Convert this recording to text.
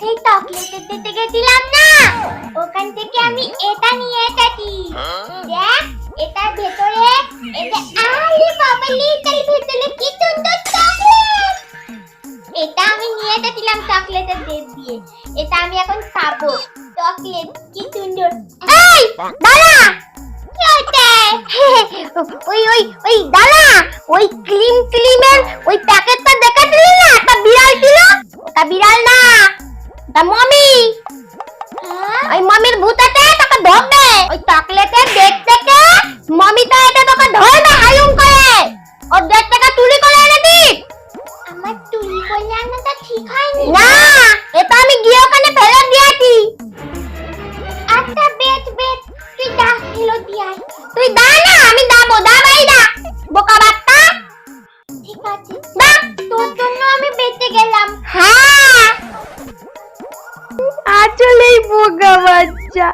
এই চকলেটের দিতে গেছিলাম না, ওখান থেকে আমি এটা নিয়ে এসেছি। দেখ এটার ভেতরে এই যে আরে বাবা লিটার ভেতরে কি সুন্দর চকলেট। এটা আমি নিয়ে এসেছিলাম চকলেটের দেব দিয়ে। এটা আমি এখন খাবো। চকলেট কি সুন্দর। এই দাঁড়া, কি হচ্ছে? ওই দাঁড়া, ওই ক্রিমের ওই প্যাকেটটা দেখাচ্ছিলি না, একটা বিড়াল ছিল। ওটা বিড়াল না, ওটা মমি। ওই মমির ভূত আছে, তোকে ধরবে। ওই চকলেটের ডেট থেকে মমিটা এটা তোকে ধরবে হায়ুম করে। ওর ডেট থেকে চুরি করে এনে দিস। আমার চুরি করলে আনাটা ঠিক হয়নি না, এটা আমি গিয়ে ওখানে ফেলে দিয়েছি। আচ্ছা বেশ বেশ, তুই যা ফেলে দিয়ে আয়। তুই দা না, আমি দাবো, দা ভাই দা, বোকা বাচ্চা। ঠিক আছে দা, তোর জন্য আমি বেঁচে গেলাম। হ্যাঁ আসলেই বোকা বাচ্চা।